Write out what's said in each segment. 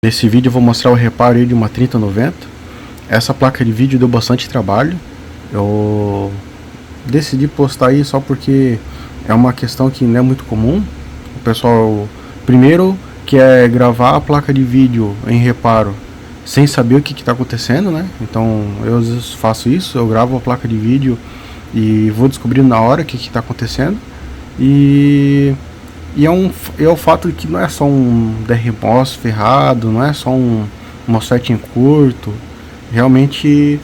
Nesse vídeo eu vou mostrar o reparo aí de uma 3090. Essa placa de vídeo deu bastante trabalho. Eu decidi postar aí só porque é uma questão que não é muito comum. O pessoal primeiro quer gravar a placa de vídeo em reparo sem saber o que está acontecendo, né? Então eu às vezes faço isso, eu gravo a placa de vídeo e vou descobrindo na hora o que está acontecendo. E é o fato de que não é só um DRMOS ferrado, não é só um MOSFET em curto. Realmente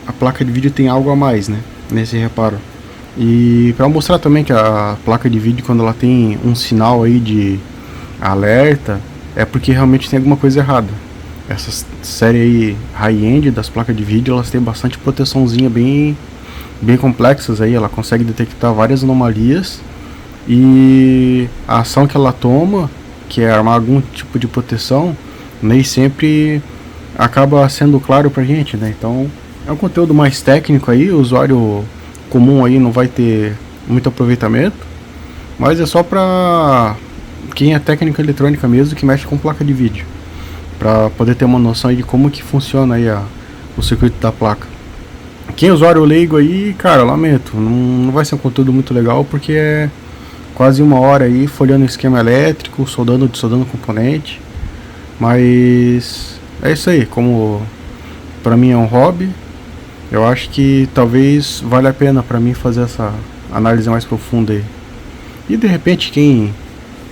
a placa de vídeo tem algo a mais, né, nesse reparo. E para mostrar também que a placa de vídeo, quando ela tem um sinal aí de alerta, é porque realmente tem alguma coisa errada. Essa série aí high-end das placas de vídeo, elas têm bastante proteçãozinha bem complexas aí. Ela consegue detectar várias anomalias. E a ação que ela toma, que é armar algum tipo de proteção, nem sempre acaba sendo claro pra gente, né? Então é um conteúdo mais técnico aí, o usuário comum aí não vai ter muito aproveitamento, mas é só pra quem é técnico eletrônica mesmo, que mexe com placa de vídeo, pra poder ter uma noção aí de como que funciona aí o circuito da placa. Quem é usuário leigo aí, cara, lamento, não vai ser um conteúdo muito legal, porque é quase uma hora aí folhando esquema elétrico, soldando componente. Mas é isso aí, como pra mim é um hobby, eu acho que talvez valha a pena pra mim fazer essa análise mais profunda aí. E de repente quem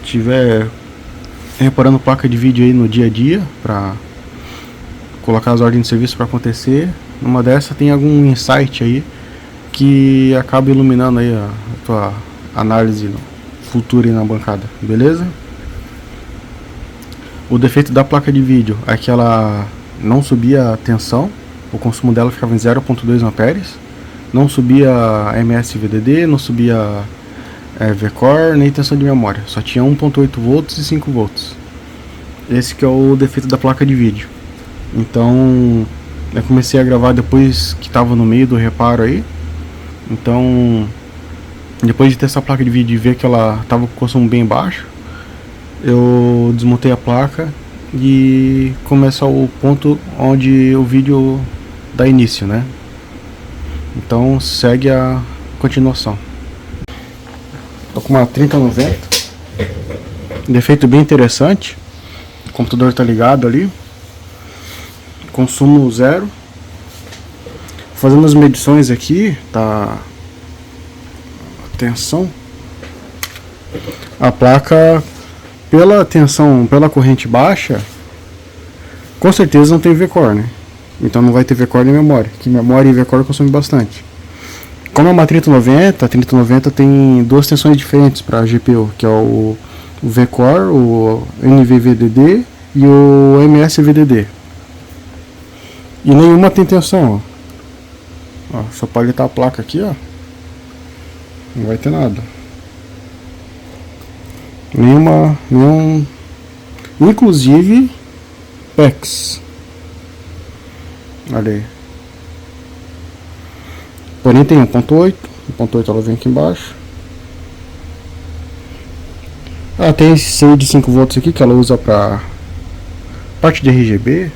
tiver reparando placa de vídeo aí no dia a dia, pra colocar as ordens de serviço pra acontecer, numa dessa tem algum insight aí que acaba iluminando aí a tua análise futura aí na bancada, beleza? O defeito da placa de vídeo é que ela não subia a tensão, o consumo dela ficava em 0.2 amperes, não subia MS-VDD, não subia V-Core, nem tensão de memória, só tinha 1.8 volts e 5 volts. Esse que é o defeito da placa de vídeo. Então eu comecei a gravar depois que estava no meio do reparo aí. Então depois de ter essa placa de vídeo e ver que ela estava com consumo bem baixo, eu desmontei a placa e começa o ponto onde o vídeo dá início, né? Então segue a continuação. Tô com uma 3090, defeito bem interessante. O computador tá ligado ali, consumo zero. Fazendo as medições aqui, tá? Tensão, a placa, pela tensão, pela corrente baixa, com certeza não tem V-Core, né? Então não vai ter V-Core nem memória, que memória e V-Core consomem bastante. Como é uma 3090, a 3090 tem duas tensões diferentes para a GPU, que é o V-Core, o NVVDD e o MS-VDD. E nenhuma tem tensão, ó. Só pode ligar a placa aqui, ó. Não vai ter nada. Nenhum. Inclusive PEX. Olha aí. Porém tem 1.8. 1.8 ela vem aqui embaixo. Tem esse CI de 5 volts aqui que ela usa pra parte de RGB.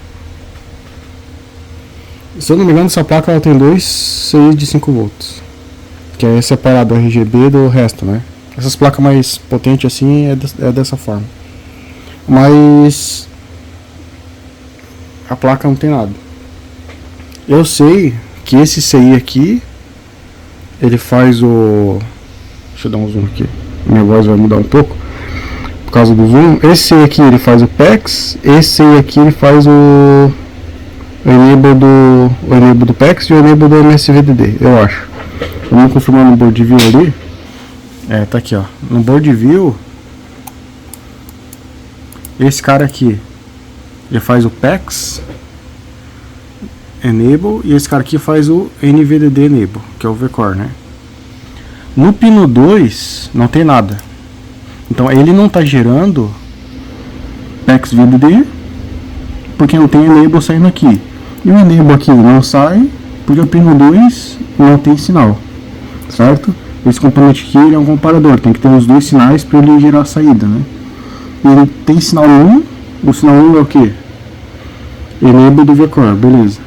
Se eu não me engano, essa placa ela tem dois CI de 5 volts. Que é separado o RGB do resto, né? Essas placas mais potentes assim é dessa forma. Mas a placa não tem nada. Eu sei que esse CI aqui, ele faz o... Deixa eu dar um zoom aqui. Minha voz vai mudar um pouco por causa do zoom. Esse CI aqui ele faz o PEX. Esse CI aqui ele faz o enable do PEX e o enable do MS-VDD, eu acho. Vamos confirmar no board view ali. Tá aqui, ó. No board view, esse cara aqui, ele faz o PEX Enable e esse cara aqui faz o NVDD Enable, que é o V-Core, né? No pino 2 não tem nada. Então ele não está gerando PEX VDD porque não tem Enable saindo aqui. E o Enable aqui não sai porque o pino 2 não tem sinal. Certo? Esse componente aqui ele é um comparador, tem que ter os dois sinais para ele gerar a saída, né? Ele tem sinal 1, o sinal 1 é o que? Enable do VCore, beleza.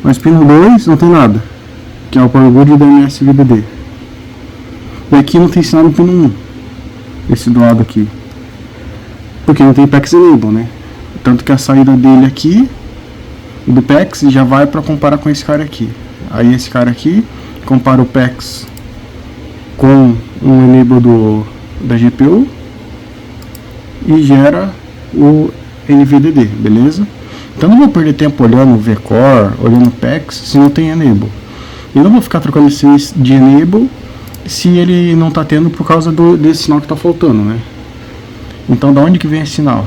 Mas pino 2 não tem nada, que é o Power Good da MSVDD. E aqui não tem sinal no pino 1, esse do lado aqui, porque não tem PEX Enable, né? Tanto que a saída dele aqui, do PEX, já vai para comparar com esse cara aqui. Aí esse cara aqui compara o PEX com um Enable da GPU e gera o NVDD, beleza? Então não vou perder tempo olhando o VCore, olhando o PEX, se não tem Enable. E não vou ficar trocando esse de Enable se ele não está tendo por causa desse sinal que está faltando, né? Então da onde que vem esse sinal?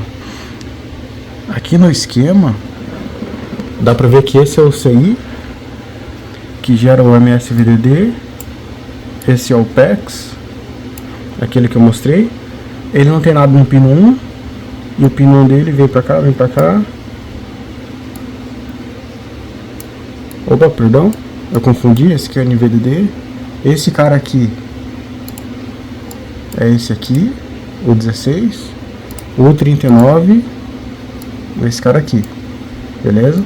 Aqui no esquema dá para ver que esse é o CI que gera o MSVDD, esse é o PEX, aquele que eu mostrei. Ele não tem nada no pino 1 e o pino 1 dele vem para cá, vem para cá. Opa, perdão, eu confundi, esse aqui é o NVDD. Esse cara aqui é esse aqui, o 16, o 39, esse cara aqui, beleza?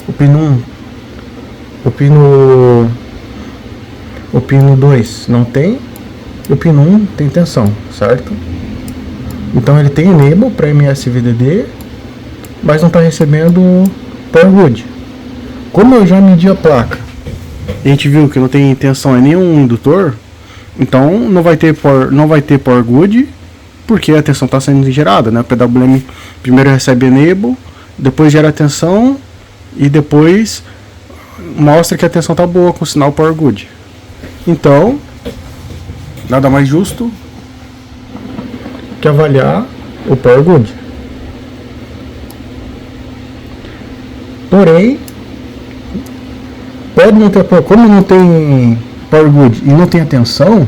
O pino 2 não tem, o pino 1 tem tensão, certo? Então ele tem Enable para MSVDD, mas não está recebendo Power Good. Como eu já medi a placa, a gente viu que não tem tensão em nenhum indutor, então não vai ter Power Good, porque a tensão está sendo gerada, né? O PWM primeiro recebe Enable, depois gera tensão e depois mostra que a tensão está boa com o sinal Power Good. Então, nada mais justo que avaliar o Power Good. Porém, pode não ter, como não tem Power Good e não tem atenção,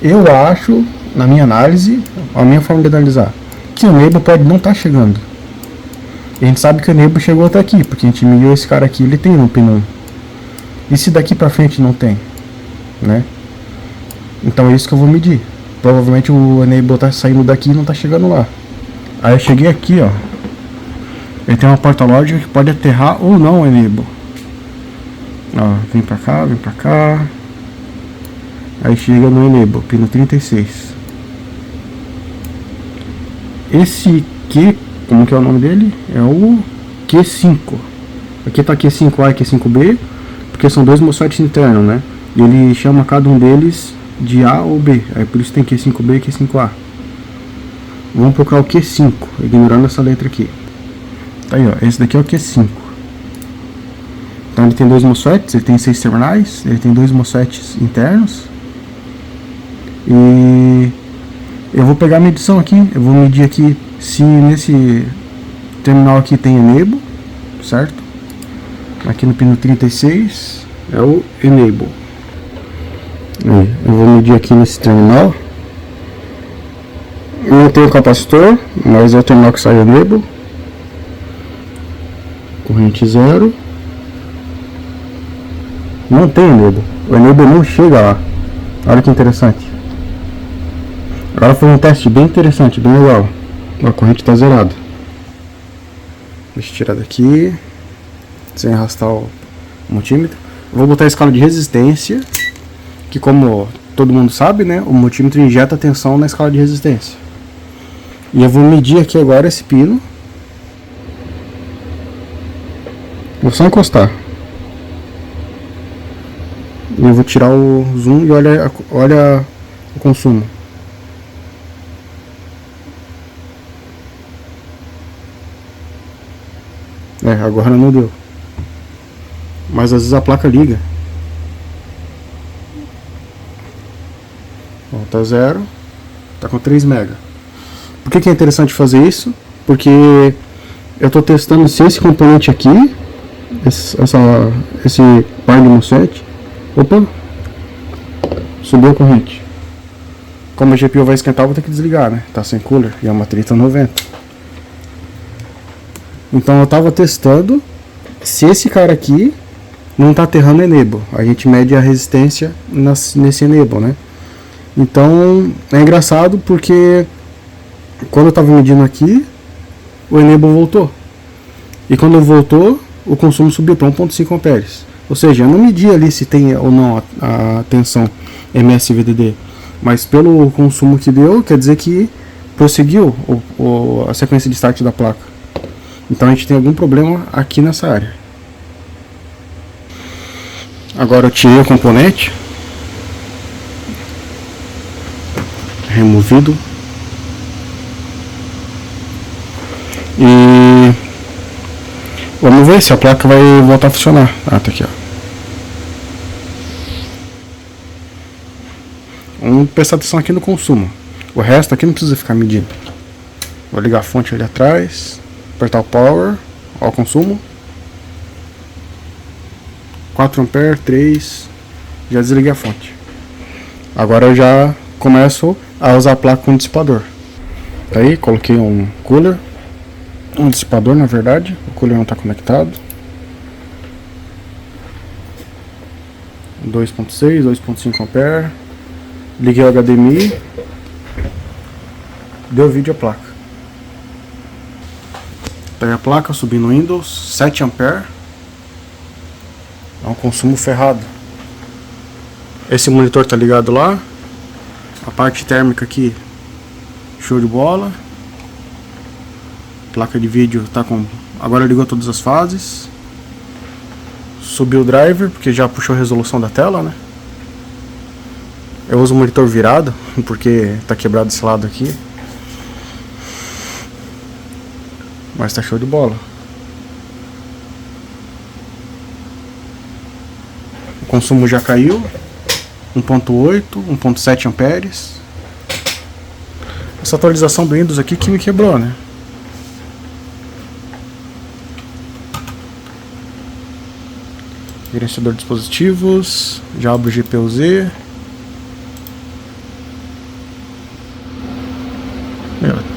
eu acho, na minha análise, a minha forma de analisar, que o Enable pode não estar chegando. E a gente sabe que o Enable chegou até aqui, porque a gente mediu esse cara aqui, ele tem no pino 1. E se daqui pra frente não tem, né? Então é isso que eu vou medir. Provavelmente o Enable tá saindo daqui e não tá chegando lá. Aí eu cheguei aqui, ó. Ele tem uma porta lógica que pode aterrar ou não o Enable. Ó, vem pra cá, vem pra cá. Aí chega no Enable, pino 36. Esse Q, como que é o nome dele? É o Q5. Aqui tá Q5A e Q5B, porque são dois MOSFETs internos, né? E ele chama cada um deles de A ou B. Aí por isso tem Q5B e Q5A. Vamos procurar o Q5, ignorando essa letra aqui. Tá aí, ó. Esse daqui é o Q5. Então ele tem dois MOSFETs, ele tem 6 terminais, ele tem dois MOSFETs internos. E eu vou pegar a medição aqui, eu vou medir aqui se nesse terminal aqui tem Enable, certo? Aqui no pino 36 é o Enable. Eu vou medir aqui nesse terminal. Eu não tenho capacitor, mas é o terminal que sai o Enable. Corrente 0. Não tem Enable. O Enable não chega lá. Olha que interessante. Agora foi um teste bem interessante, bem legal. A corrente está zerada. Deixa eu tirar daqui, sem arrastar o multímetro. Vou botar a escala de resistência, que como todo mundo sabe, né, o multímetro injeta tensão na escala de resistência. E eu vou medir aqui agora esse pino. Vou só encostar. E eu vou tirar o zoom e olha o consumo. Agora não deu. Mas às vezes a placa liga. Ó, tá 0. Tá com 3 MB. Por que é interessante fazer isso? Porque eu estou testando se esse componente aqui, esse par de MOSFET, opa, subiu a corrente. Como a GPU vai esquentar, eu vou ter que desligar, né? Tá sem cooler e é uma 3090. Então eu estava testando se esse cara aqui não está aterrando Enable. A gente mede a resistência nesse Enable, né? Então é engraçado porque quando eu estava medindo aqui, o Enable voltou. e quando voltou, o consumo subiu para 1.5 amperes. Ou seja, eu não medi ali se tem ou não a tensão MSVDD, mas pelo consumo que deu, quer dizer que prosseguiu a sequência de start da placa. Então a gente tem algum problema aqui nessa área. Agora eu tirei o componente, removido, e vamos ver se a placa vai voltar a funcionar. Ah, tá aqui, ó. Vamos prestar atenção aqui no consumo. O resto aqui não precisa ficar medindo. Vou ligar a fonte ali atrás, apertar o power, ó o consumo. 4 amperes, 3, já desliguei a fonte. Agora eu já começo a usar a placa com dissipador. Aí coloquei um cooler, um dissipador na verdade, o cooler não está conectado. 2.6, 2.5 amperes. Liguei o HDMI, deu vídeo a placa. Peguei a placa, subi no Windows, 7 amperes. É um consumo ferrado. Esse monitor tá ligado lá. A parte térmica aqui, show de bola. Placa de vídeo tá com... Agora ligou todas as fases. Subiu o driver, porque já puxou a resolução da tela, né? Eu uso o monitor virado, porque tá quebrado esse lado aqui. Mas tá show de bola. O consumo já caiu. 1.8, 1.7 amperes. Essa atualização do Windows aqui que me quebrou, né? Gerenciador de dispositivos. Já abro o GPU-Z.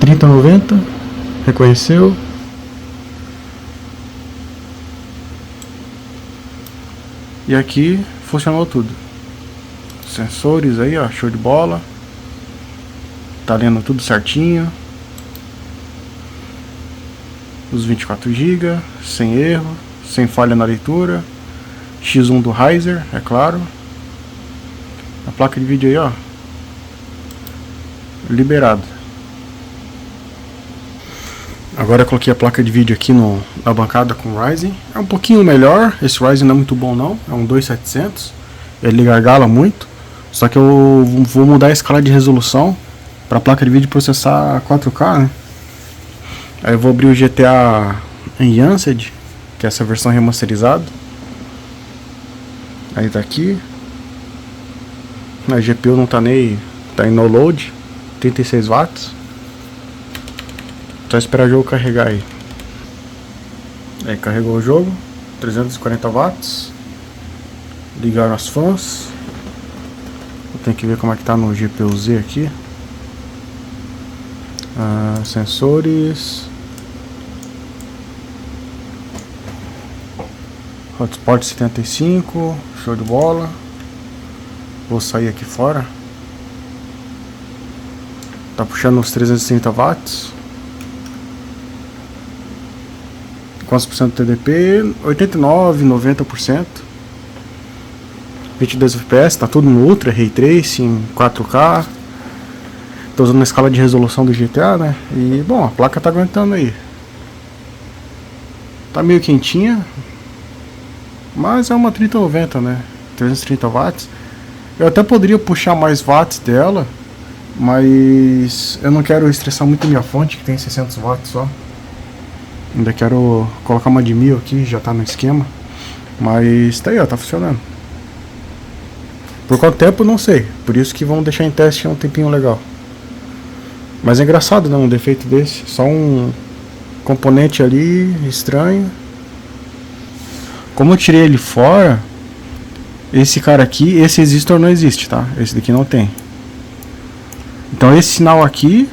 3090, reconheceu. E aqui funcionou tudo. Sensores aí, ó, show de bola. Tá lendo tudo certinho. Os 24 GB, sem erro, sem falha na leitura. X1 do Riser, é claro. A placa de vídeo aí, ó, liberado. Agora eu coloquei a placa de vídeo aqui na bancada com o Ryzen. É um pouquinho melhor, esse Ryzen não é muito bom não, é um 2700. Ele gargala muito, só que eu vou mudar a escala de resolução para a placa de vídeo processar 4K, né? Aí eu vou abrir o GTA Enhanced, que é essa versão remasterizada. Aí tá aqui. A GPU não tá nem... tá em no load, 36 watts. Só esperar o jogo carregar aí. Aí carregou o jogo, 340 watts. Ligaram as fãs. Eu tenho que ver como é que tá no GPU-Z aqui. Sensores. Hotspot 75, show de bola. Vou sair aqui fora. Tá puxando uns 330 watts. Quantos por cento TDP? 89, 90%. 22 FPS, tá tudo no Ultra, Ray Tracing, 4K. Tô usando a escala de resolução do GTA, né? E, bom, a placa tá aguentando aí. Tá meio quentinha, mas é uma 3090, né? 330 watts. Eu até poderia puxar mais watts dela, mas eu não quero estressar muito minha fonte, que tem 600 watts só. Ainda quero colocar uma de 1000 aqui, já tá no esquema. Mas tá aí, ó, tá funcionando. Por quanto tempo, não sei. Por isso que vamos deixar em teste um tempinho legal. Mas é engraçado, né, um defeito desse. Só um componente ali, estranho. Como eu tirei ele fora, esse cara aqui, esse resistor não existe, tá? Esse daqui não tem. Então esse sinal aqui,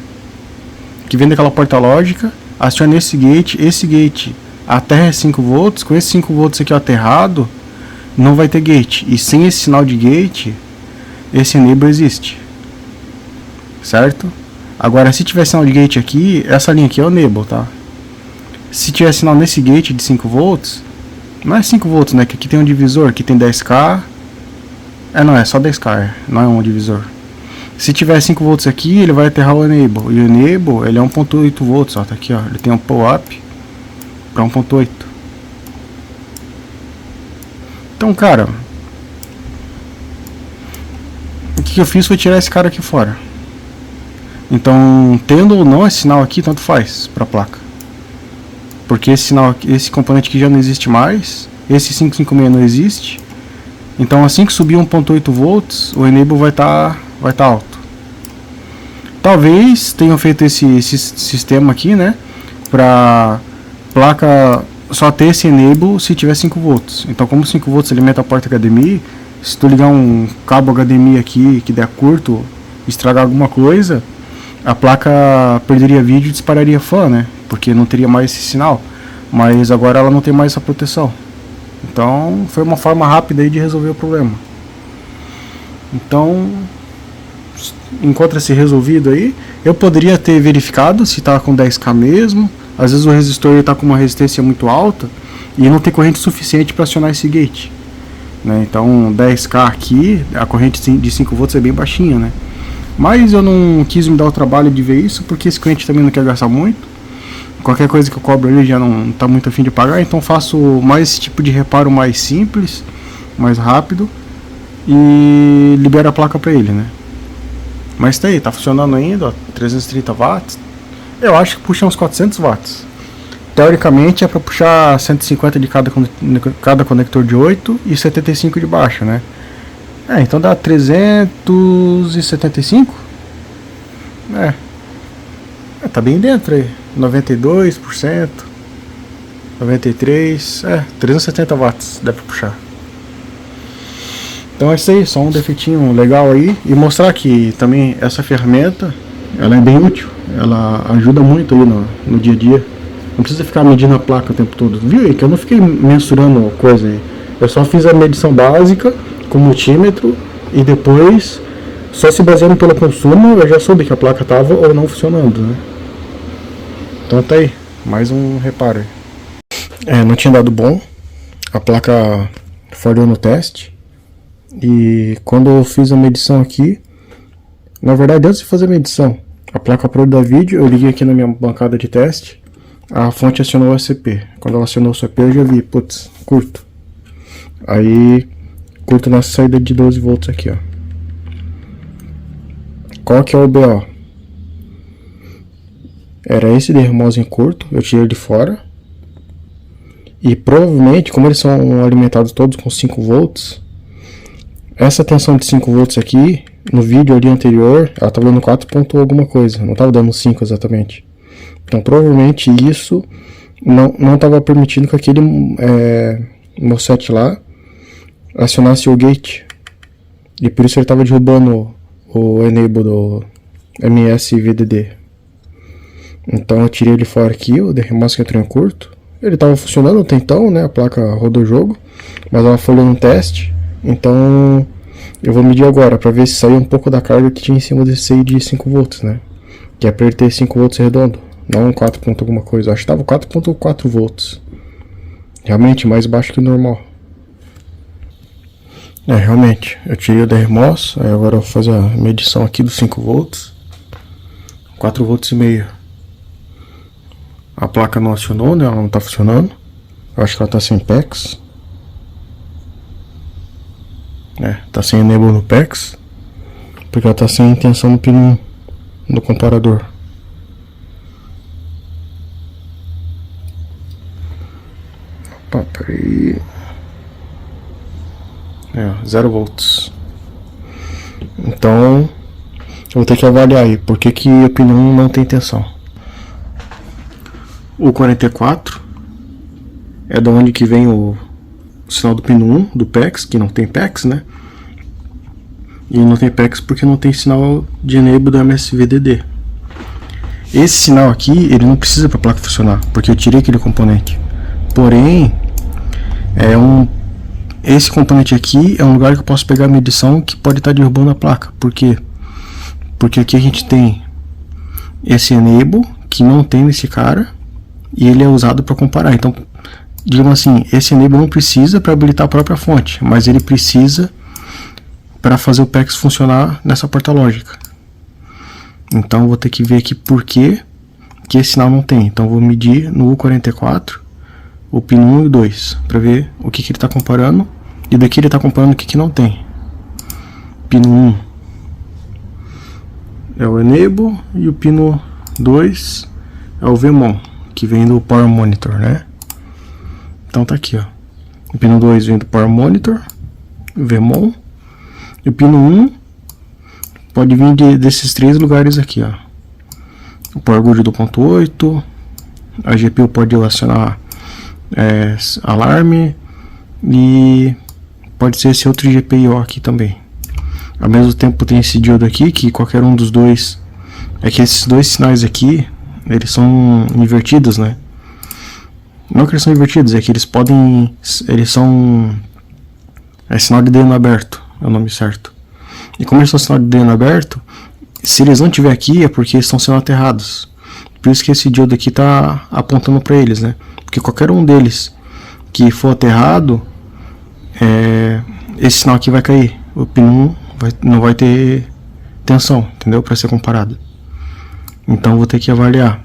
que vem daquela porta lógica, aciona esse gate até 5 volts, com esse 5 volts aqui aterrado, não vai ter gate. E sem esse sinal de gate, esse enable existe. Certo? Agora, se tiver sinal de gate aqui, essa linha aqui é o enable, tá? se tiver sinal nesse gate de 5 volts, não é 5 volts, né? Que aqui tem um divisor, aqui tem 10k. Não, é só 10k, não é um divisor. Se tiver 5 volts aqui, ele vai aterrar o enable. E o enable, ele é 1.8 volts, ó, tá aqui, ó. Ele tem um pull up para 1.8. Então, cara, o que eu fiz foi tirar esse cara aqui fora. Então, tendo ou não esse sinal aqui, tanto faz para a placa. Porque esse sinal, esse componente aqui já não existe mais. Esse 556 não existe. Então, assim que subir 1.8 volts, o enable vai tá alto. Talvez tenham feito esse sistema aqui, né, para placa só ter esse enable se tiver 5 volts. Então, como 5 volts alimenta a porta HDMI, se tu ligar um cabo HDMI aqui que der curto, estragar alguma coisa, a placa perderia vídeo e dispararia fan, né? Porque não teria mais esse sinal. Mas agora ela não tem mais essa proteção. Então foi uma forma rápida aí de resolver o problema. Então encontra-se resolvido aí. Eu poderia ter verificado se está com 10k mesmo. Às vezes o resistor está com uma resistência muito alta e não tem corrente suficiente para acionar esse gate, né? Então 10k aqui, a corrente de 5 volts é bem baixinha, né? Mas eu não quis me dar o trabalho de ver isso, porque esse cliente também não quer gastar muito. Qualquer coisa que eu cobro ele já não está muito afim de pagar, então faço mais esse tipo de reparo mais simples, mais rápido, e libero a placa para ele, né? Mas tá aí, tá funcionando ainda, ó, 330 watts. Eu acho que puxa uns 400 watts. Teoricamente é para puxar 150 de cada conector de 8 e 75 de baixo, né? Então dá 375. Tá bem dentro aí. 92%, 93%, 370 watts deve puxar. Então é isso aí, só um defeitinho legal aí. E mostrar que também essa ferramenta, ela é bem útil. Ela ajuda muito aí no dia a dia. Não precisa ficar medindo a placa o tempo todo. Viu aí que eu não fiquei mensurando coisa aí. Eu só fiz a medição básica com multímetro e depois, só se baseando pelo consumo, eu já soube que a placa estava ou não funcionando, né? Então tá aí, mais um reparo aí. Não tinha dado bom, a placa falhou no teste. E quando eu fiz a medição aqui, na verdade antes de fazer a medição, a placa parou de dar vídeo, eu liguei aqui na minha bancada de teste, a fonte acionou o ACP. Quando ela acionou o ACP eu já vi, putz, curto. Aí curto na saída de 12 volts aqui, ó. Qual que é o BO? Era esse dermoso em curto, eu tirei ele de fora. E provavelmente, como eles são alimentados todos com 5 volts, essa tensão de 5 volts aqui, no vídeo ali anterior, ela estava dando 4 ponto alguma coisa, não estava dando 5 exatamente. Então provavelmente isso não estava permitindo que aquele MOSFET lá acionasse o gate. E por isso ele estava derrubando o enable do MS-VDD. Então eu tirei ele fora aqui, o derramaço que entrou em curto. Ele estava funcionando até então, né? A placa rodou o jogo, mas ela falhou no teste. Então eu vou medir agora para ver se saiu um pouco da carga que tinha em cima desse aí de 5 volts, né? Que é para ele ter 5 volts redondo, não 4 ponto alguma coisa. Eu acho que estava 4.4 volts. Realmente mais baixo que o normal. Realmente, eu tirei o DRMOS, agora eu vou fazer a medição aqui dos 5 volts. 4 volts e meio. A placa não acionou, né? Ela não está funcionando. Eu acho que ela está sem PEX. Está sem enable no PEX. Porque ela está sem tensão no pino no comparador. Opa, peraí. 0 volts. Então eu vou ter que avaliar aí por que o pino não tem tensão. O 44 é da onde que vem o sinal do pino 1 do PEX, que não tem PEX, né? E não tem PEX porque não tem sinal de enable do MS-VDD. Esse sinal aqui, ele não precisa para a placa funcionar, porque eu tirei aquele componente. Porém, esse componente aqui é um lugar que eu posso pegar a medição que pode estar derrubando a placa. Por quê? Porque aqui a gente tem esse enable que não tem nesse cara, e ele é usado para comparar. Então, digamos assim, esse enable não precisa para habilitar a própria fonte, mas ele precisa para fazer o PEX funcionar nessa porta lógica. Então vou ter que ver aqui por que esse sinal não tem. Então vou medir no U44 o pino 1 e o 2 para ver o que ele está comparando, e daqui ele está comparando o que não tem. Pino 1 é o enable e o pino 2 é o VMON, que vem do Power Monitor, né? Então tá aqui, ó. O pino 2 vem do Power Monitor, o VMON, e o pino 1 pode vir desses três lugares aqui, ó. O Power Good do ponto 8, a GPU pode acionar alarme, e pode ser esse outro GPIO aqui também. Ao mesmo tempo tem esse diodo aqui, que qualquer um dos dois, é que esses dois sinais aqui, eles são invertidos, né? Não que eles são invertidos, é que eles são sinal de dreno aberto, é o nome certo. E como eles são sinal de dreno aberto, se eles não estiver aqui é porque eles estão sendo aterrados. Por isso que esse diodo aqui está apontando para eles, né? Porque qualquer um deles que for aterrado, esse sinal aqui vai cair. O pino 1 não vai ter tensão, entendeu? Para ser comparado. Então vou ter que avaliar.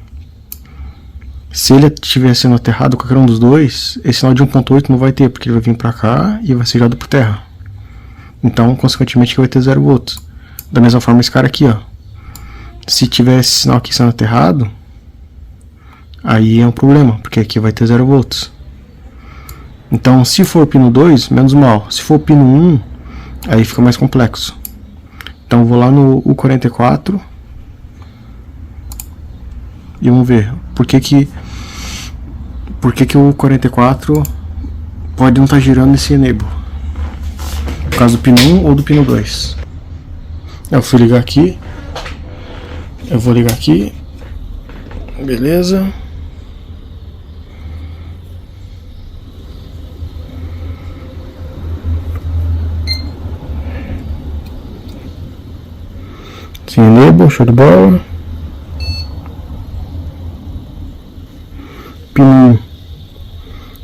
Se ele estiver sendo aterrado, qualquer um dos dois, esse sinal de 1.8 não vai ter, porque ele vai vir para cá e vai ser jogado por terra. Então, consequentemente, vai ter 0 volts. Da mesma forma, esse cara aqui, ó. Se tiver esse sinal aqui sendo aterrado, aí é um problema, porque aqui vai ter 0 volts. Então, se for pino 2, menos mal. Se for pino 1, aí fica mais complexo. Então, vou lá no U44 e vamos ver por que o U44 pode não estar girando esse enable. Por causa do pino 1 ou do pino 2. Eu fui ligar aqui. Eu vou ligar aqui. Beleza. Sim, enable, show de bola. Pino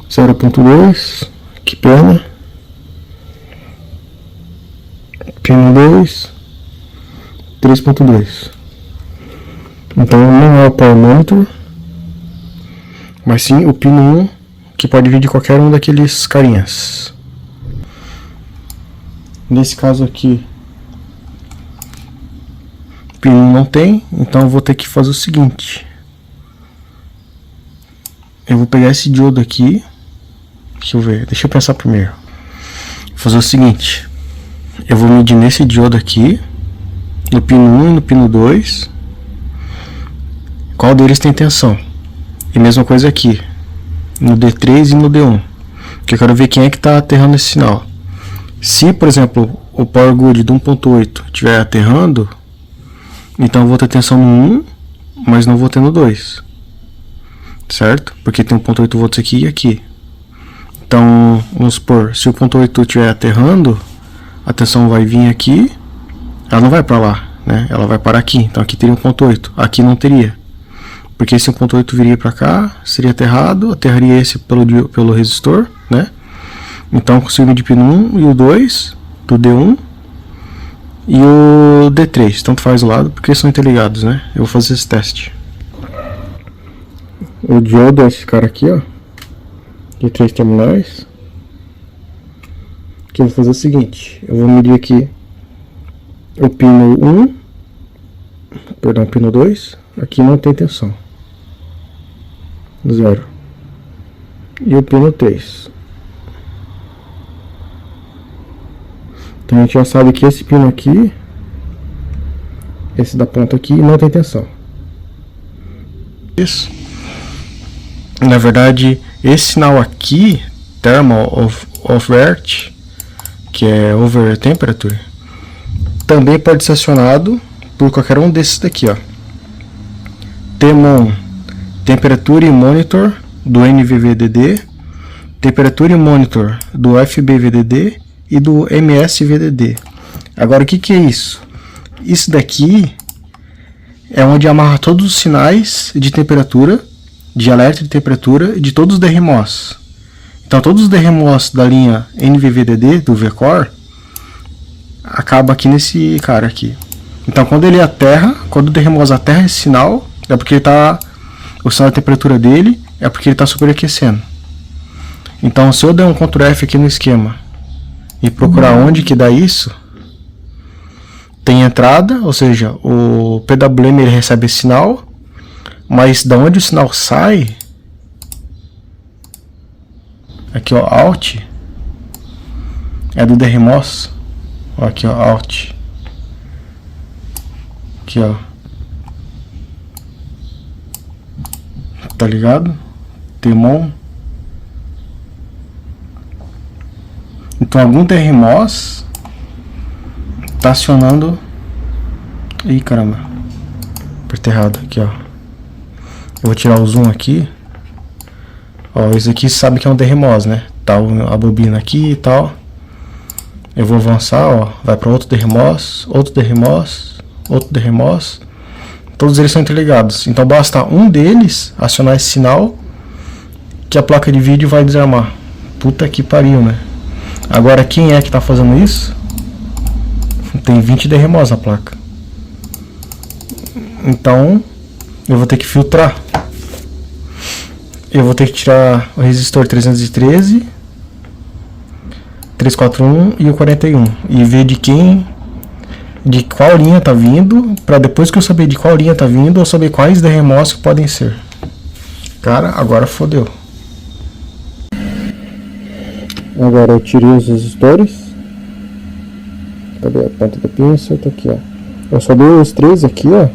0.2, que pena. Pino 2, 3.2. Então não é o Power Monitor, mas sim o pino 1, que pode vir de qualquer um daqueles carinhas. Nesse caso aqui, o pino não tem, então eu vou ter que fazer o seguinte. Eu vou pegar esse diodo aqui. Deixa eu ver, deixa eu pensar primeiro. Vou fazer o seguinte. Eu vou medir nesse diodo aqui, no pino 1 e no pino 2, qual deles tem tensão. E mesma coisa aqui, no D3 e no D1, porque eu quero ver quem é que está aterrando esse sinal. Se, por exemplo, o Power Good do 1.8 estiver aterrando, então eu vou ter tensão no 1, mas não vou ter no 2. Certo? Porque tem 1.8 volts aqui e aqui. Então, vamos supor, se o 1.8 estiver aterrando, a tensão vai vir aqui, ela não vai para lá, né? Ela vai parar aqui. Então aqui teria 1.8, aqui não teria. Porque esse 1.8 viria para cá, seria aterrado, aterraria esse pelo resistor, né? Então eu consigo medir pino 1 e o 2 do D1 e o D3, tanto faz o lado, porque são interligados, né? Eu vou fazer esse teste. O diodo é esse cara aqui, ó, de 3 terminais. Que eu vou fazer o seguinte, eu vou medir aqui o pino 1, perdão, pino 2, aqui não tem tensão, 0, e o pino 3. Então a gente já sabe que esse pino aqui, esse da ponta aqui, não tem tensão. Isso. Na verdade, esse sinal aqui, thermal overt, que é over temperature, também pode ser acionado por qualquer um desses daqui, ó. TMON, temperature monitor do NVVDD, temperature monitor do FBVDD e do MSVDD. Agora o que é isso? Isso daqui é onde amarra todos os sinais de temperatura de alerta de temperatura e de todos os DRMOS. Então todos os DRMOS da linha NVVDD do VCore acaba aqui nesse cara aqui. Então quando ele aterra, quando o DRMOS aterra esse sinal, é porque ele tá, o sinal de temperatura dele é porque ele está superaquecendo. Então se eu der um Ctrl F aqui no esquema e procurar onde que dá isso, tem entrada, ou seja, o PWM ele recebe esse sinal, mas da onde o sinal sai, aqui ó, Alt, é do DRMOS, ó, aqui ó, Alt, aqui ó, tá ligado? Temon. Então algum DRMOS tá acionando. Ih, caramba, apertei errado aqui ó. Eu vou tirar o zoom aqui. Ó, isso aqui sabe que é um DRMOS, né? Tá a bobina aqui e tal. Eu vou avançar, ó. Vai para outro DRMOS, outro DRMOS, outro DRMOS. Todos eles são interligados. Então basta um deles acionar esse sinal que a placa de vídeo vai desarmar. Puta que pariu, né? Agora quem é que tá fazendo isso? Tem 20 DRMOS na placa. Então eu vou ter que filtrar. Eu vou ter que tirar o resistor 313, 341 e o 41 e ver de qual linha tá vindo, para depois que eu saber de qual linha tá vindo, eu saber quais DRMOS que podem ser. Cara, agora fodeu. Agora eu tirei os resistores. Cadê a ponta da pinça? Tá aqui, ó. Eu soldei os três aqui, ó.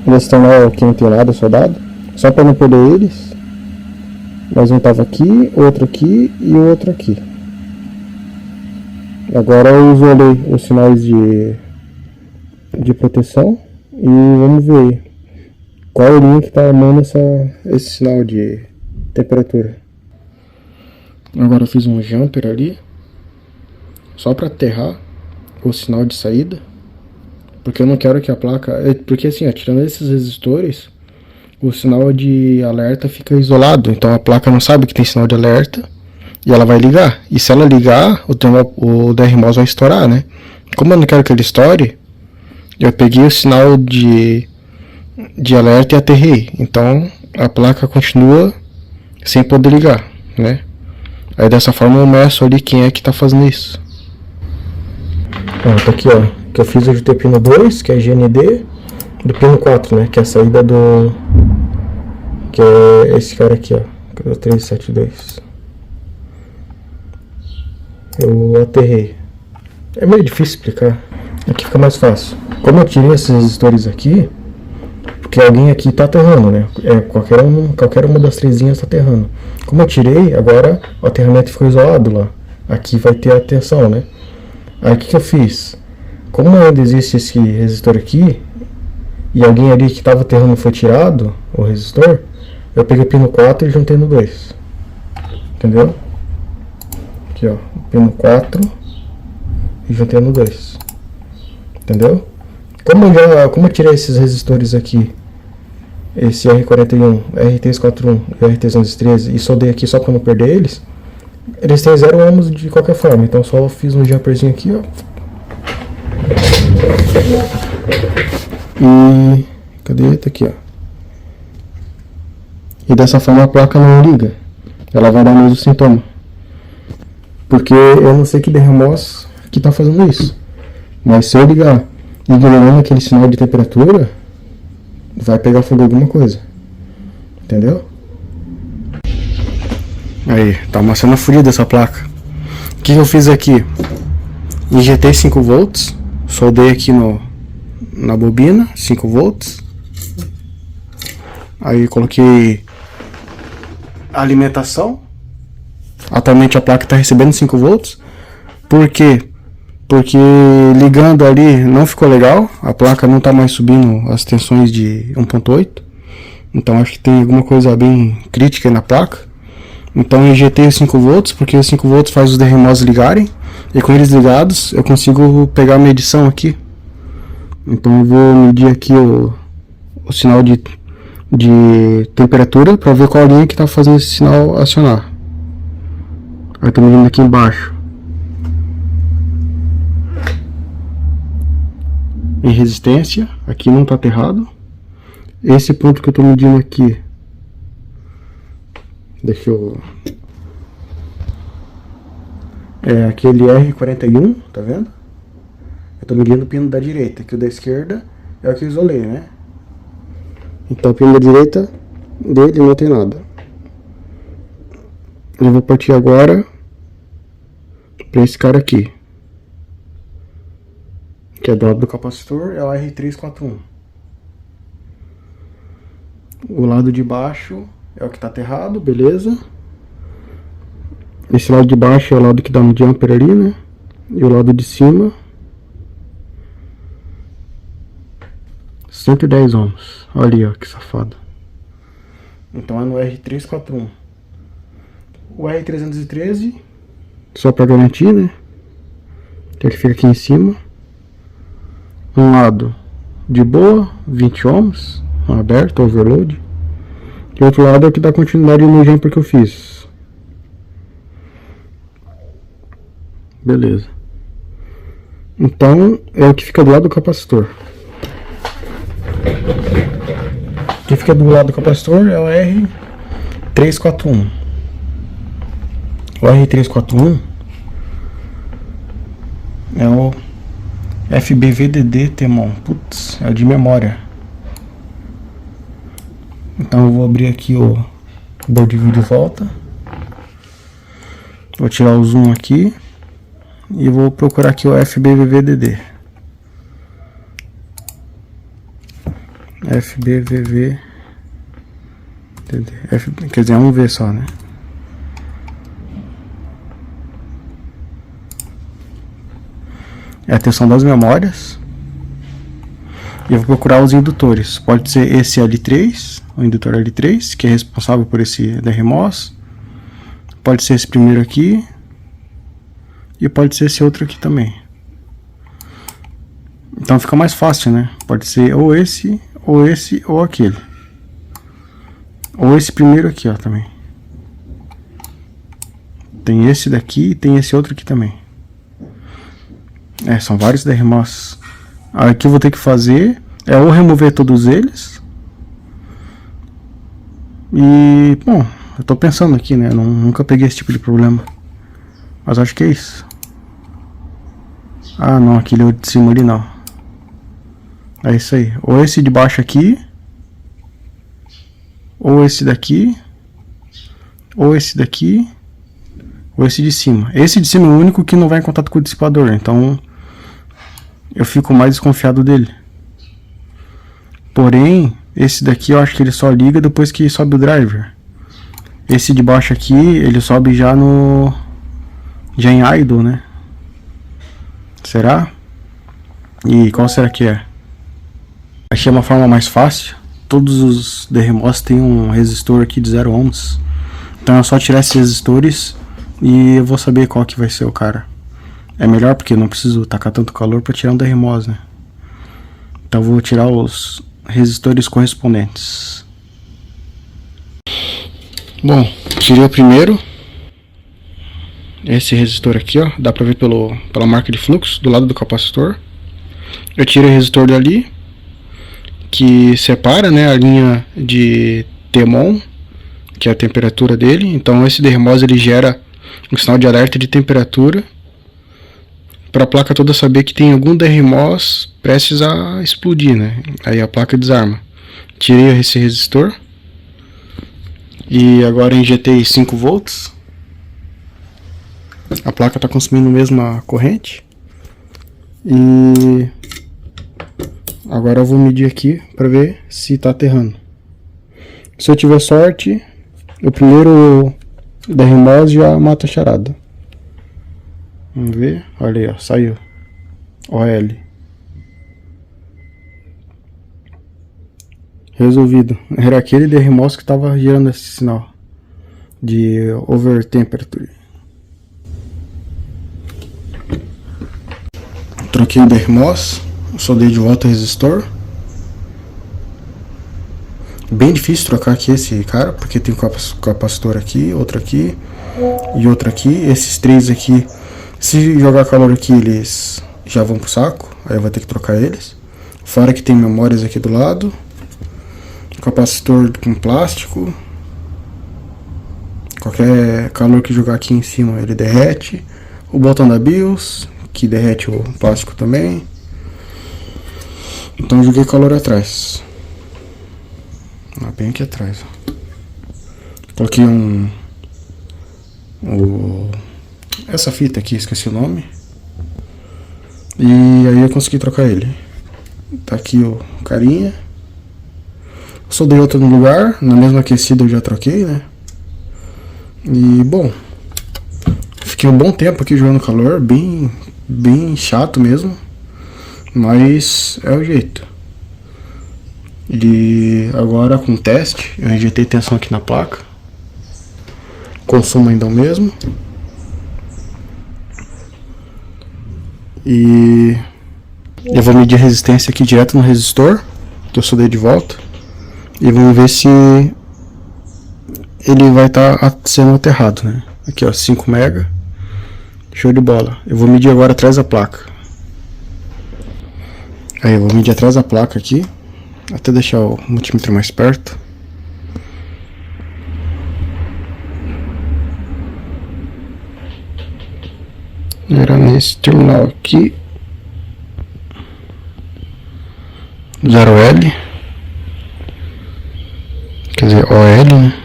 Eles estão lá, aqui não tem nada soldado, só para não perder eles. Mas um tava aqui, outro aqui e o outro aqui. Agora eu isolei os sinais de proteção e vamos ver aí qual linha que tá armando esse sinal de temperatura. Agora eu fiz um jumper ali só para aterrar o sinal de saída, porque eu não quero que a placa, porque assim, ó, tirando esses resistores, o sinal de alerta fica isolado, então a placa não sabe que tem sinal de alerta e ela vai ligar. E se ela ligar, o DRMOS vai estourar, né? Como eu não quero que ele estoure, eu peguei o sinal de alerta e aterrei. Então a placa continua sem poder ligar, né? Aí dessa forma eu meço ali quem é que tá fazendo isso. Ó, tá aqui ó, que eu fiz o de pino 2, que é GND, do pino 4, né? Que é a saída do... que é esse cara aqui, ó. Cadê o 372? Eu aterrei. É meio difícil explicar. Aqui fica mais fácil. Como eu tirei esses resistores aqui, porque alguém aqui tá aterrando, né? Qualquer uma das três linhas tá aterrando. Como eu tirei, agora o aterramento ficou isolado lá. Aqui vai ter a tensão, né? Aí o que eu fiz? Como ainda existe esse resistor aqui, e alguém ali que estava aterrando foi tirado, o resistor, eu peguei o pino 4 e juntei no 2. Entendeu? Aqui ó, pino 4 e juntei no 2. Entendeu? Como eu tirei esses resistores aqui, esse R41, R341 e R313, e soldei aqui só para não perder eles têm 0 ohms de qualquer forma, então só fiz um jumperzinho aqui, ó. E cadê? Tá aqui, ó. E dessa forma a placa não liga, ela vai dar o mesmo sintoma, porque eu não sei que DRMOS que tá fazendo isso, mas se eu ligar ignorando aquele sinal de temperatura, vai pegar fogo alguma coisa, entendeu? Aí, tá uma cena fodida essa placa. O que eu fiz aqui? Injetei 5 volts, soldei aqui na bobina, 5 volts. Aí coloquei a alimentação. Atualmente a placa está recebendo 5 volts. Por quê? Porque ligando ali não ficou legal. A placa não está mais subindo as tensões de 1.8. Então acho que tem alguma coisa bem crítica aí na placa. Então eu injetei os 5 volts, porque os 5 volts faz os DRMOS ligarem. E com eles ligados eu consigo pegar a medição aqui. Então eu vou medir aqui o sinal de de temperatura para ver qual linha que está fazendo esse sinal acionar. Aí estou medindo aqui embaixo em resistência, aqui não está aterrado. Esse ponto que eu estou medindo aqui, deixa eu... é aquele R41, tá vendo? Eu estou medindo o pino da direita, que o da esquerda é o que eu isolei, né? Então o pino da direita dele não tem nada. Eu vou partir agora para esse cara aqui, que é do lado do capacitor, é o R341. O lado de baixo é o que está aterrado, beleza. Esse lado de baixo é o lado que dá no jumper ali, né? E o lado de cima 110 ohms. Olha ali, ó, que safado. Então é no R341. O R313, só para garantir, né? Que ele fica aqui em cima. Um lado de boa, 20 ohms, aberto, overload. E o outro lado é o que dá continuidade no jumper que eu fiz. Beleza. Então é o que fica do lado do capacitor. O que fica do lado do capacitor é o R341. O R341 é o FBVDD Temon. Putz, é o de memória. Então eu vou abrir aqui o board view de volta. Vou tirar o zoom aqui e vou procurar aqui o FBVDD. FBVDD. Quer dizer, é um V só, né? É a tensão das memórias. E eu vou procurar os indutores. Pode ser esse L3, o indutor L3, que é responsável por esse DRMOS. Pode ser esse primeiro aqui. E pode ser esse outro aqui também. Então fica mais fácil, né? Pode ser ou esse, ou aquele. Ou esse primeiro aqui, ó, também. Tem esse daqui e tem esse outro aqui também. São vários DRMOS. Aí o que eu vou ter que fazer é ou remover todos eles. E, bom, eu tô pensando aqui, né? Nunca peguei esse tipo de problema. Mas acho que é isso. Ah, não, aquele de cima ali não. É isso aí. Ou esse de baixo aqui. Ou esse daqui. Ou esse daqui. Ou esse de cima. Esse de cima é o único que não vai em contato com o dissipador. Então eu fico mais desconfiado dele. Porém, esse daqui eu acho que ele só liga depois que sobe o driver. Esse de baixo aqui, ele sobe já no... já em idle, né? Será? E qual será que é? Achei uma forma mais fácil. Todos os DRMOS têm um resistor aqui de 0 ohms. Então é só tirar esses resistores e eu vou saber qual que vai ser o cara. É melhor porque eu não preciso tacar tanto calor para tirar um DRMOS, né? Então eu vou tirar os resistores correspondentes. Bom, tirei o primeiro. Esse resistor aqui, ó, dá pra ver pela marca de fluxo do lado do capacitor. Eu tirei o resistor dali, que separa, né, a linha de Temon, que é a temperatura dele. Então esse DRMOS ele gera um sinal de alerta de temperatura para a placa toda saber que tem algum DRMOS prestes a explodir, né? Aí a placa desarma. Tirei esse resistor e agora injetei 5 volts. A placa está consumindo a mesma corrente. E agora eu vou medir aqui para ver se está aterrando. Se eu tiver sorte, o primeiro DRMOS já mata a charada. Vamos ver. Olha aí, ó, saiu. OL. Resolvido. Era aquele DRMOS que estava gerando esse sinal de over temperature. Troquei o DRMOS, soldei de volta o resistor. Bem difícil trocar aqui esse cara, porque tem capacitor aqui, outro aqui e outro aqui. Esses três aqui, se jogar calor aqui, eles já vão pro saco, aí eu vou ter que trocar eles. Fora que tem memórias aqui do lado, capacitor com plástico. Qualquer calor que jogar aqui em cima ele derrete. O botão da BIOS, que derrete o plástico também. Então eu joguei calor atrás. Bem aqui atrás. Coloquei essa fita aqui, esqueci o nome. E aí eu consegui trocar ele. Tá aqui o carinha. Soldei outro no lugar. Na mesma aquecida eu já troquei, né? E bom, fiquei um bom tempo aqui jogando calor. Bem chato mesmo. Mas é o jeito. E agora com o teste, eu injetei tensão aqui na placa. Consumo ainda o mesmo. E eu vou medir a resistência aqui direto no resistor, que eu soldei de volta. E vamos ver se ele vai estar sendo aterrado, né? Aqui ó, 5 mega. Show de bola. Eu vou medir agora atrás da placa. Aí eu vou medir atrás da placa aqui. Até deixar o multímetro mais perto. Era nesse terminal aqui. 0L. Quer dizer, OL, né?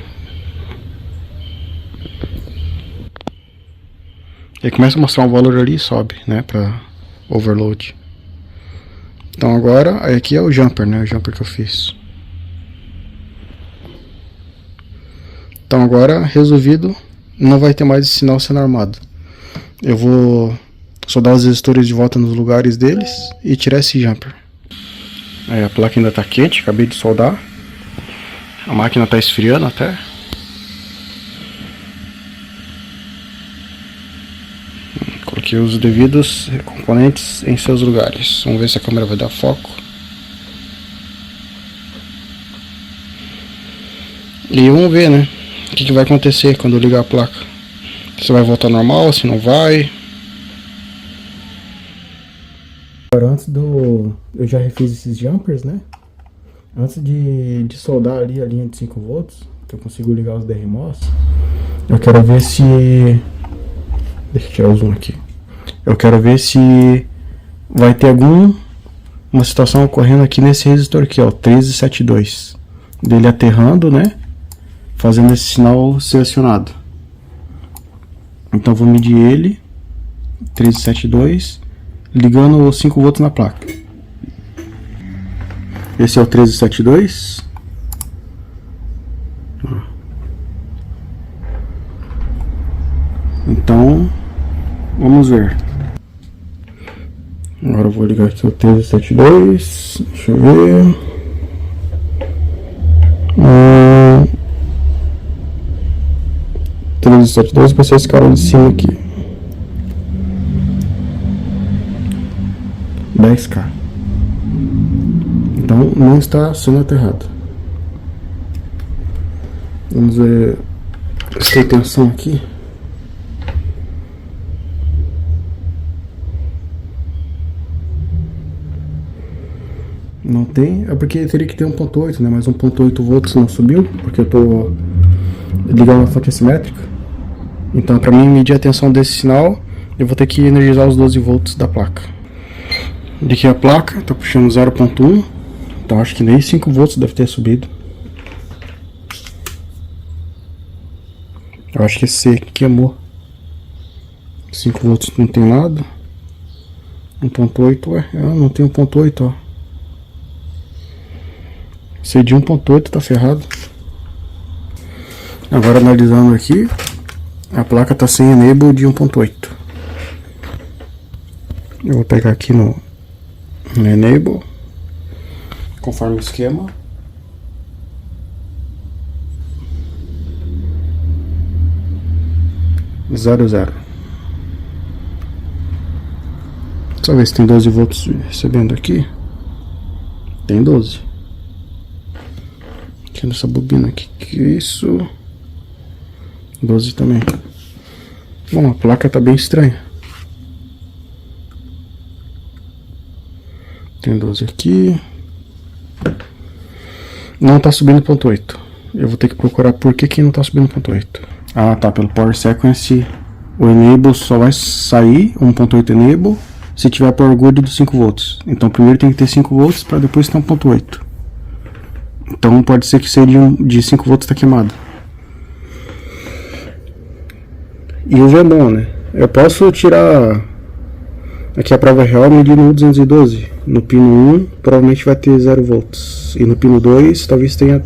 E começa a mostrar um valor ali e sobe, né? Pra overload. Então agora, aqui é o jumper, né? O jumper que eu fiz. Então agora, resolvido, não vai ter mais esse sinal sendo armado. Eu vou soldar os resistores de volta nos lugares deles e tirar esse jumper. Aí a placa ainda está quente, acabei de soldar. A máquina está esfriando até. Coloquei os devidos componentes em seus lugares. Vamos ver se a câmera vai dar foco. E vamos ver, né? O que vai acontecer quando eu ligar a placa. Se vai voltar normal, se não vai. Agora antes do... Eu já refiz esses jumpers, né? Antes de soldar ali a linha de 5 volts, que eu consigo ligar os DRMOS, eu quero ver se... Deixa eu tirar o zoom aqui. Eu quero ver se vai ter uma situação ocorrendo aqui nesse resistor aqui, ó, 1372. Dele aterrando, né? Fazendo esse sinal ser acionado. Então eu vou medir ele, 1372, ligando os 5 volts na placa. Esse é o 1372. Então, vamos ver. Agora eu vou ligar aqui o 1372. Deixa eu ver. 1372 vai ser esse cara de cima aqui. 10K. Então não está sendo aterrado. Vamos ver se tem tensão aqui. Não tem, é porque teria que ter 1.8, né? Mas 1.8 volts não subiu, porque eu tô ligando a fonte assimétrica. Então para mim medir a tensão desse sinal, eu vou ter que energizar os 12 volts da placa. Liguei a placa, tá puxando 0.1. Então acho que nem 5 volts deve ter subido. Eu acho que esse aqui queimou. 5 volts não tem nada. 1.8, ué, não tem 1.8, ó. Esse de 1.8 tá ferrado. Agora analisando aqui, a placa tá sem enable de 1.8. Eu vou pegar aqui no enable, conforme o esquema. Zero. Só ver se tem 12 volts recebendo aqui. Tem 12. Aqui nessa bobina aqui, que é isso? 12 também. Bom, a placa tá bem estranha. Tem 12 aqui. Não tá subindo ponto 8. Eu vou ter que procurar por que não tá subindo ponto 8. Ah, tá, pelo Power Sequence o Enable só vai sair 1.8 Enable se tiver Power Good dos 5 volts. Então primeiro tem que ter 5 volts para depois ter 1.8. Então pode ser que seja de 5 volts tá queimado. E o VMON, né? Eu posso tirar aqui a prova real medindo 212. No pino 1 provavelmente vai ter 0 volts. E no pino 2 talvez tenha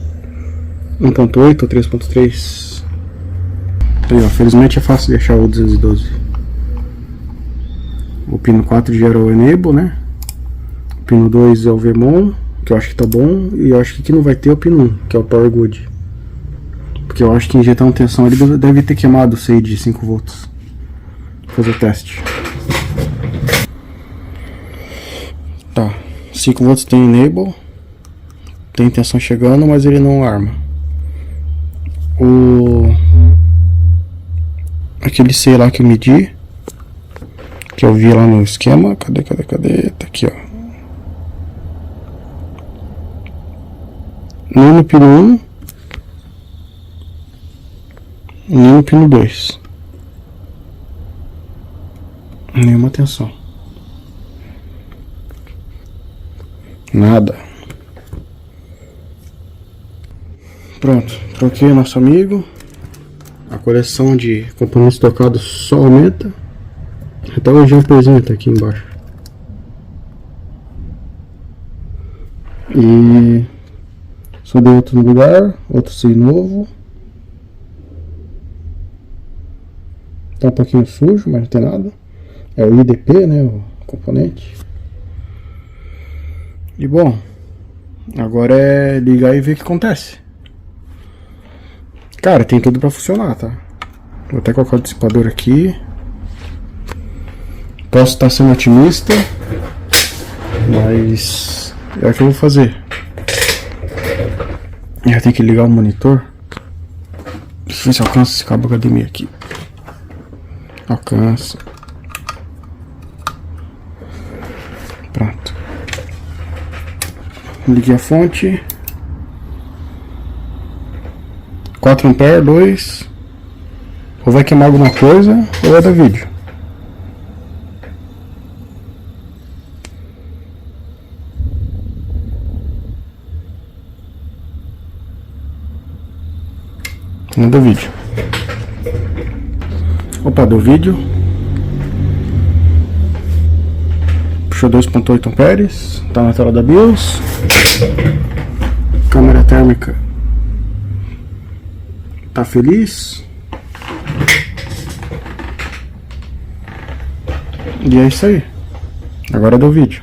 1.8 ou 3.3. Aí, ó, felizmente é fácil de achar o 212. O pino 4 gera o Enable, né? O pino 2 é o VMON, que eu acho que tá bom. E eu acho que aqui não vai ter o pino 1, que é o Power Good. Porque eu acho que injetar uma tensão ele deve ter queimado o SAI de 5 volts. Vou fazer o teste. Tá, 5 volts tem Enable. Tem tensão chegando, mas ele não arma. Aquele SAI lá que eu medi, que eu vi lá no esquema. Cadê? Tá aqui, ó. Nem no pino 1, nem no pino 2. Nenhuma tensão. Nada. Pronto, troquei nosso amigo. A coleção de componentes trocados só aumenta. Até o jumperzinho tá aqui embaixo. E subi outro no lugar, outro SAI novo. Tá um pouquinho sujo, mas não tem nada. É o IDP, né, o componente. E bom, agora é ligar e ver o que acontece. Cara, tem tudo pra funcionar, tá? Vou até colocar o dissipador aqui. Posso estar sendo otimista, mas é o que eu vou fazer. Já tem que ligar o monitor. Deixa eu ver se alcança esse cabo HDMI aqui. Alcança. Pronto. Liguei a fonte. 4 ampere, 2. Ou vai queimar alguma coisa, ou vai dar vídeo. Não deu vídeo. Opa, deu vídeo. Puxou 2.8 amperes. Tá na tela da BIOS. Câmera térmica tá feliz. E é isso aí. Agora deu vídeo.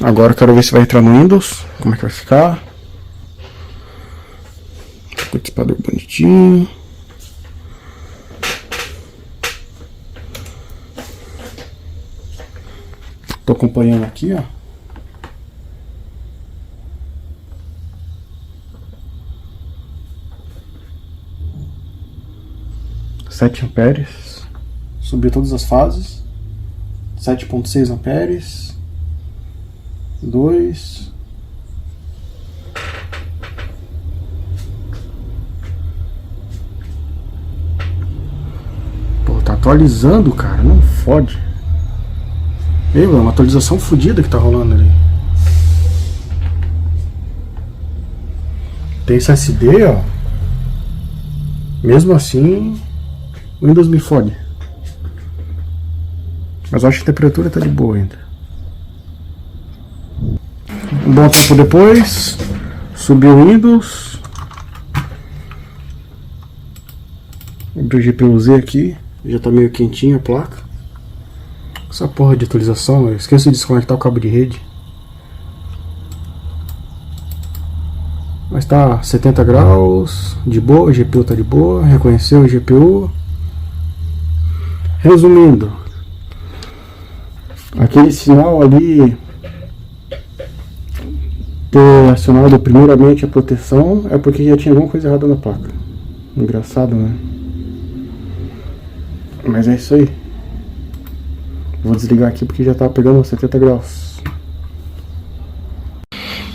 Agora eu quero ver se vai entrar no Windows. Como é que vai ficar. O dissipador bonitinho. Tô acompanhando aqui, ó. Sete amperes. Subiu todas as fases. 7.6 amperes. 2. Pô, tá atualizando, cara. Não fode. Ei, mano, uma atualização fodida que tá rolando ali. Tem SSD, ó. Mesmo assim, o Windows me fode. Mas eu acho que a temperatura tá de boa ainda. Um bom tempo depois, subiu o Windows. Abri o GPU-Z aqui. Já tá meio quentinha a placa. Essa porra de atualização, eu esqueço de desconectar o cabo de rede. Mas tá 70 graus, de boa, o GPU tá de boa, reconheceu o GPU. Resumindo, aquele sinal ali ter acionado primeiramente a proteção é porque já tinha alguma coisa errada na placa. Engraçado, né? Mas é isso aí. Vou desligar aqui porque já tá pegando 70 graus.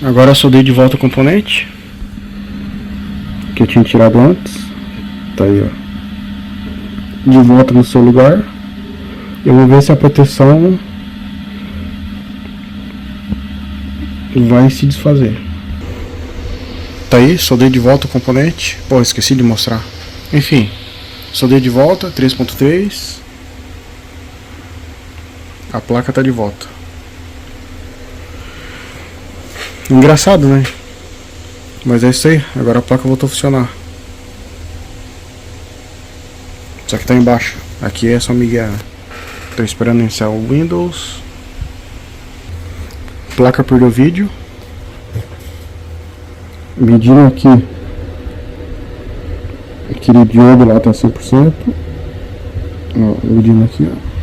Agora eu soldei de volta o componente que eu tinha tirado antes. Tá aí, ó, de volta no seu lugar. Eu vou ver se a proteção vai se desfazer. Tá aí, soldei de volta o componente. Pô, esqueci de mostrar. Enfim, soldei de volta, 3.3. A placa tá de volta. Engraçado, né? Mas é isso aí, agora a placa voltou a funcionar. Só que tá embaixo. Aqui é só Miguel. Tô esperando iniciar o Windows. Placa perdeu vídeo. Medindo aqui. Aquele diodo lá tá 100%. Ó, medindo aqui, ó.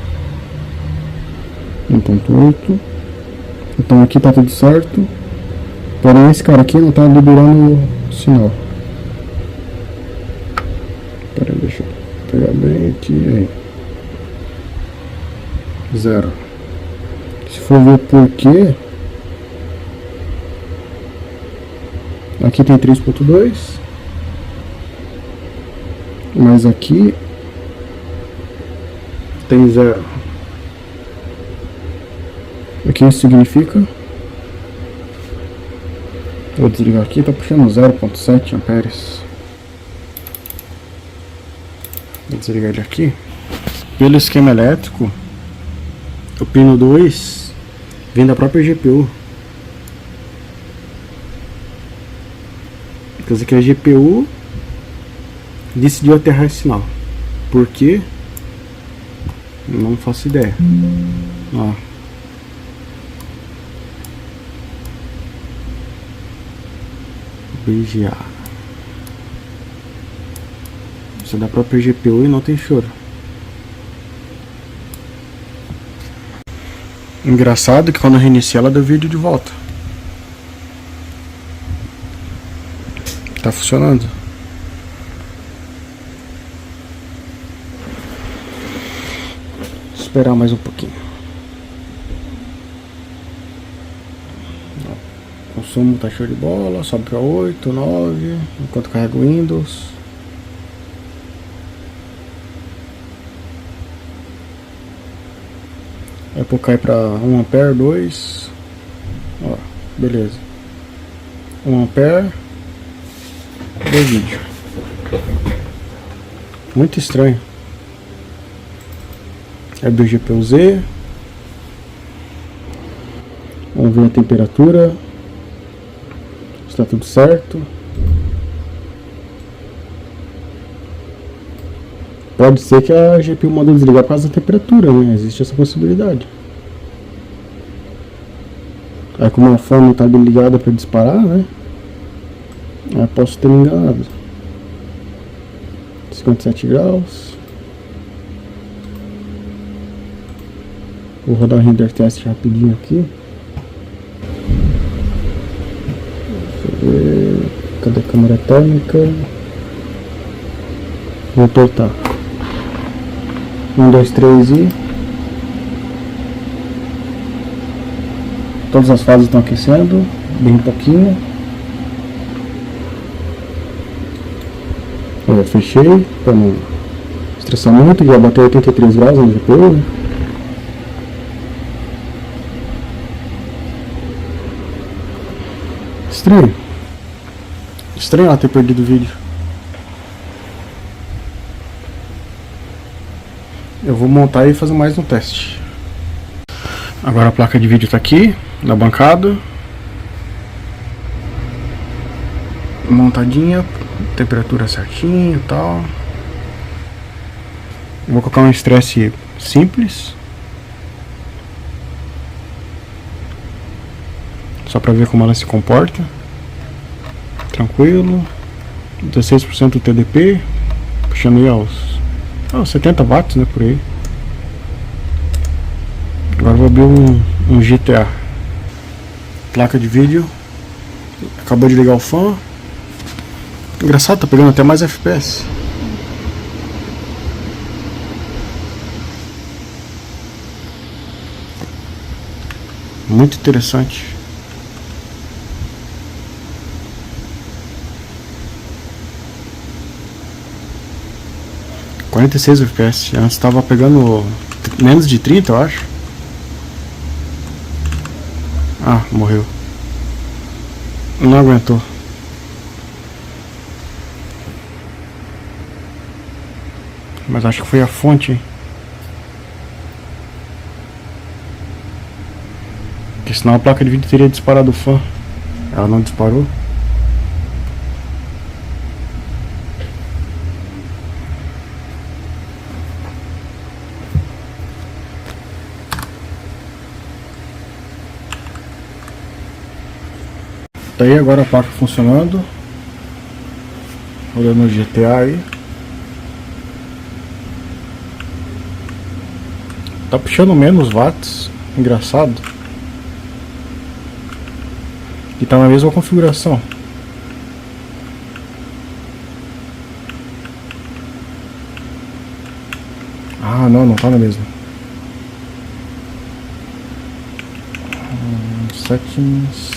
1.8. Então aqui tá tudo certo. Porém esse cara aqui não tá liberando o sinal. Pera aí, deixa eu pegar bem aqui. Aí. 0. Se for ver por quê, aqui tem 3.2, mas aqui tem 0. O que isso significa? Vou desligar aqui, tá puxando 0.7 amperes. Vou desligar ele aqui. Pelo esquema elétrico, o pino 2 vem da própria GPU. Quer dizer que a GPU decidiu aterrar esse sinal. Por quê? Não faço ideia. Ó. BGA. Isso é da própria GPU e não tem choro. Engraçado que quando eu reiniciar ela deu vídeo de volta. Tá funcionando. Vou esperar mais um pouquinho. O consumo tá show de bola, sobe pra 8, 9, enquanto carrega o Windows. Apple cai pra 1 ampere, 2. Ó, beleza. 1 ampere. Deu vídeo. Muito estranho. Abre o GPU-Z. Vamos ver a temperatura. Está tudo certo. Pode ser que a GPU mandou desligar por causa da temperatura, né? Existe essa possibilidade. Aí como a fone não está ligada para disparar, né? Aí posso ter me enganado. 57 graus. Vou rodar o render test rapidinho aqui. Deixa eu ver. Cadê a câmera térmica? Vou apertar 1, 2, 3 e todas as fases estão aquecendo, bem pouquinho. Eu fechei para não estressar muito, já bateu 83 graus no GPU, né? Estranho. Estranho ela ter perdido o vídeo. Eu vou montar e fazer mais um teste. Agora a placa de vídeo está aqui, na bancada. Montadinha, temperatura certinha e tal. Eu vou colocar um estresse simples. Só para ver como ela se comporta. Tranquilo. 16% TDP. Puxando aí aos 70 watts, né, por aí. Agora vou abrir um GTA. Placa de vídeo Acabou de ligar o fã. Engraçado, tá pegando até mais FPS. Muito interessante. (46 FPS). Antes tava pegando menos de 30, eu acho. Ah, morreu. Não aguentou. Mas acho que foi a fonte, hein? Porque senão a placa de vídeo teria disparado o fã. Ela não disparou. Tá aí agora a placa funcionando. Olhando o GTA aí. Tá puxando menos watts. Engraçado. E tá na mesma configuração. Ah, não tá na mesma. Settings.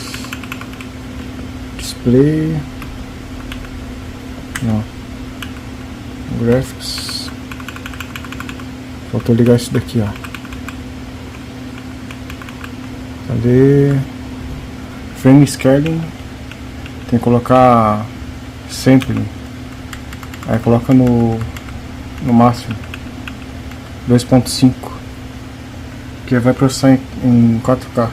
Display. Não. Graphics. Faltou ligar isso daqui, ó. Cadê? Frame scaling. Tem que colocar sampling. Aí coloca no máximo 2.5, que vai processar em 4K.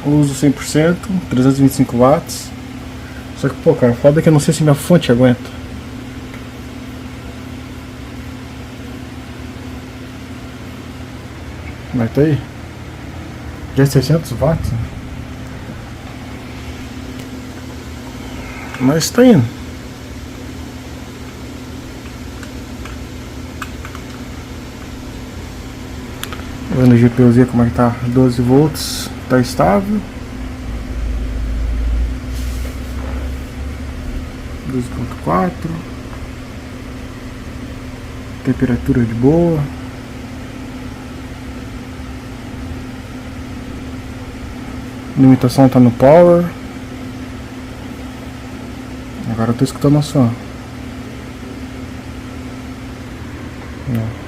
Uso 100%, 325 watts. Só que, pô, cara, foda que eu não sei se minha fonte aguenta. Mas tá aí. Já é 600 watts. Mas tá indo. Vendo o GPUzinho como é que tá. 12 volts. Tá estável. 12.4. Temperatura de boa. Limitação tá no power. Agora eu tô escutando o som. Não.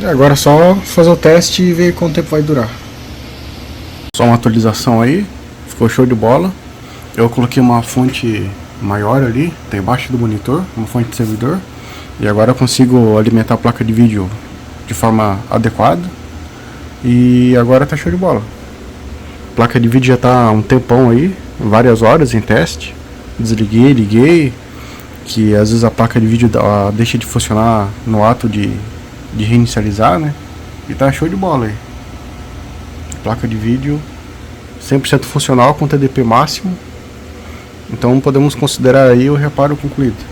E agora é só fazer o teste e ver quanto tempo vai durar. Só uma atualização aí. Ficou show de bola. Eu coloquei uma fonte maior ali, tá embaixo do monitor, uma fonte de servidor. E agora eu consigo alimentar a placa de vídeo de forma adequada. E agora tá show de bola. A placa de vídeo já tá há um tempão aí, várias horas em teste. Desliguei, liguei, que às vezes a placa de vídeo deixa de funcionar no ato de reinicializar, né? E tá show de bola aí. Placa de vídeo 100% funcional com TDP máximo. Então podemos considerar aí o reparo concluído.